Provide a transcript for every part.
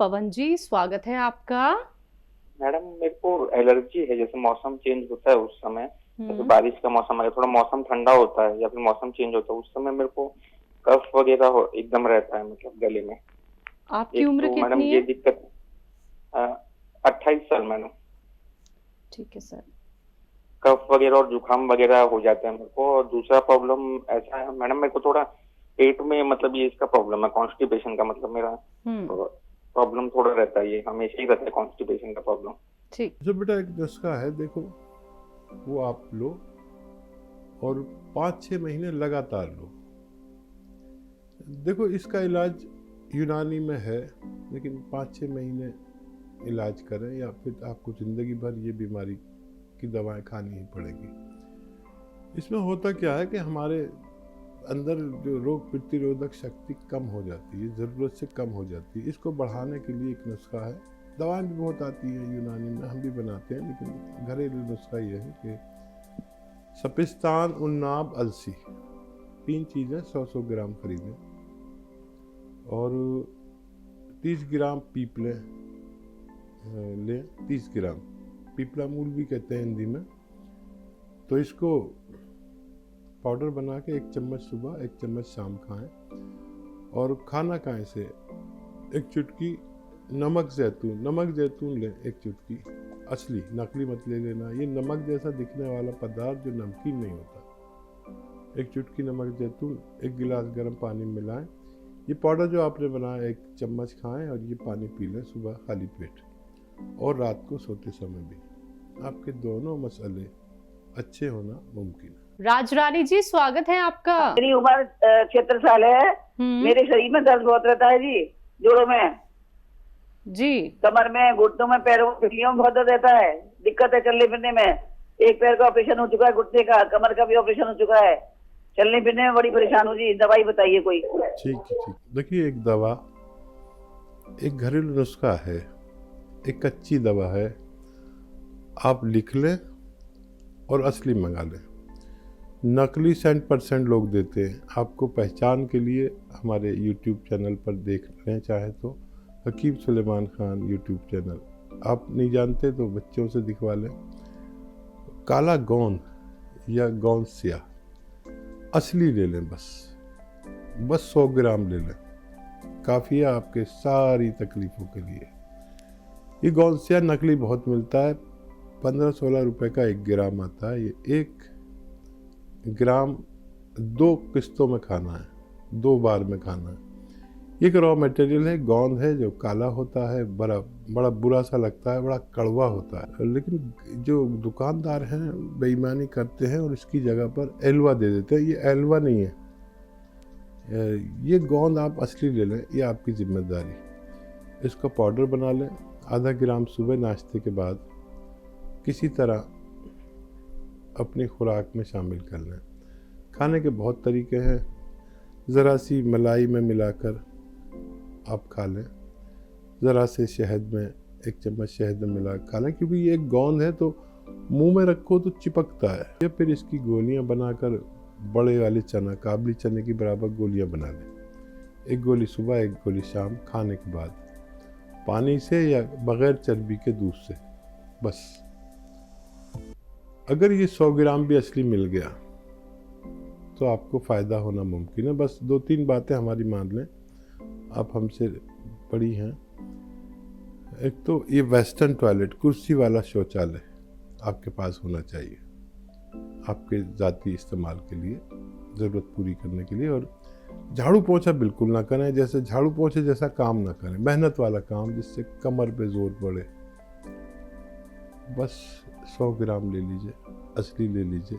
पवन जी, स्वागत है आपका। मैडम मेरे को एलर्जी है। जैसे मौसम चेंज होता है उस समय, जैसे हुँ। बारिश का मौसम है, थोड़ा मौसम ठंडा होता है या फिर मौसम चेंज होता है, उस समय मेरे को कफ वगैरह एकदम रहता है, मतलब गले में। आपकी एक उम्र तो मैडम कितनी ये है? दिक्कत। 28 साल मैडम। ठीक है सर। कफ वगैरह और जुकाम वगैरह हो जाता है मेरे को। और दूसरा प्रॉब्लम ऐसा है मैडम, मेरे को थोड़ा पेट में, मतलब ये इसका प्रॉब्लम है कॉन्स्टिपेशन का, मतलब मेरा हुँ। प्रॉब्लम थोड़ा रहता है, ये हमेशा ही रहता है कॉन्स्टिपेशन का प्रॉब्लम। ठीक। जो बेटा एक नुस्खा है, देखो वो आप लो और 5-6 महीने लगातार लो। देखो इसका इलाज यूनानी में है, लेकिन 5-6 महीने इलाज करें या फिर आपको ज़िंदगी भर ये बीमारी की दवाएं खानी ही पड़ेगी। इसमें होता क्या है कि हमारे अंदर जो रोग प्रतिरोधक शक्ति कम हो जाती है, ज़रूरत से कम हो जाती है। इसको बढ़ाने के लिए एक नुस्खा है। दवाएं भी बहुत आती हैं यूनानी में, हम भी बनाते हैं, लेकिन घरेलू नुस्खा ये है कि सपिस्तान, उन्नाब, अलसी, 3 चीज़ें 100-100 ग्राम खरीदें और 30 ग्राम पीपले लें। 30 ग्राम पीपला मूल भी कहते हैं हिंदी में। तो इसको पाउडर बना के 1 चम्मच सुबह 1 चम्मच शाम खाएं। और खाना खाएं से एक चुटकी नमक जैतून लें, 1 चुटकी, असली, नकली मत ले लेना। ये नमक जैसा दिखने वाला पदार्थ जो नमकीन नहीं होता। 1 चुटकी नमक जैतून 1 गिलास गर्म पानी में मिलाएं। ये पाउडर जो आपने बनाया 1 चम्मच खाएं और ये पानी पी लें सुबह खाली पेट और रात को सोते समय भी। आपके दोनों मसले अच्छे होना मुमकिन है। राजरानी जी, स्वागत है आपका। मेरी उम्र 76 साल है। मेरे शरीर में दर्द बहुत रहता है जी, जोड़ों में, जी। कमर में, घुटनों में, पैरों में, पिठलियों में बहुत दर्द रहता है। दिक्कत है चलने फिरने में। एक पैर का ऑपरेशन हो चुका है, घुटने का, कमर का भी ऑपरेशन हो चुका है। चलने फिरने में बड़ी परेशान हूँ जी, दवाई बताइए कोई। ठीक है, ठीक। देखिए एक दवा, एक घरेलू नुस्खा है, एक कच्ची दवा है, आप लिख लें और असली मंगा लें। नकली 100% लोग देते हैं। आपको पहचान के लिए हमारे YouTube चैनल पर देख लें, चाहे तो हकीम सुलेमान खान YouTube चैनल। आप नहीं जानते तो बच्चों से दिखवा लें। काला गोंद या गोंद स्याह असली ले लें, बस 100 ग्राम ले लें, काफ़ी है आपके सारी तकलीफ़ों के लिए। ये गोंद स्याह नकली बहुत मिलता है, 15-16 रुपए का 1 ग्राम आता है। ये 1 ग्राम 2 किस्तों में खाना है, 2 बार में खाना है। ये एक रॉ मटेरियल है, गोंद है जो काला होता है, बड़ा बुरा सा लगता है, बड़ा कड़वा होता है। लेकिन जो दुकानदार हैं बेईमानी करते हैं और इसकी जगह पर एलवा दे देते हैं। ये एलवा नहीं है, ये गोंद आप असली ले लें, ये आपकी जिम्मेदारी। इसका पाउडर बना लें, आधा ग्राम सुबह नाश्ते के बाद किसी तरह अपनी खुराक में शामिल कर लें। खाने के बहुत तरीके हैं, ज़रा सी मलाई में मिलाकर आप खा लें, ज़रा से शहद में, 1 चम्मच शहद में मिला खा लें, क्योंकि ये एक गोंद है तो मुंह में रखो तो चिपकता है। या फिर इसकी गोलियां बनाकर बड़े वाले चना, काबली चने की बराबर गोलियां बना लें। 1 गोली सुबह 1 गोली शाम, खाने के बाद पानी से या बग़ैर चर्बी के दूध से, बस। अगर ये 100 ग्राम भी असली मिल गया तो आपको फ़ायदा होना मुमकिन है। बस 2-3 बातें हमारी मान लें, आप हमसे बड़ी हैं। एक तो ये वेस्टर्न टॉयलेट, कुर्सी वाला शौचालय आपके पास होना चाहिए, आपके ज़ाती इस्तेमाल के लिए, ज़रूरत पूरी करने के लिए। और झाड़ू पोंछा बिल्कुल ना करें, जैसे झाड़ू पोंछे जैसा काम ना करें, मेहनत वाला काम जिससे कमर पे जोर पड़े। बस 100 ग्राम ले लीजिए, असली ले लीजिए,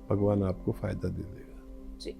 भगवान आपको फ़ायदा दे देगा। जी।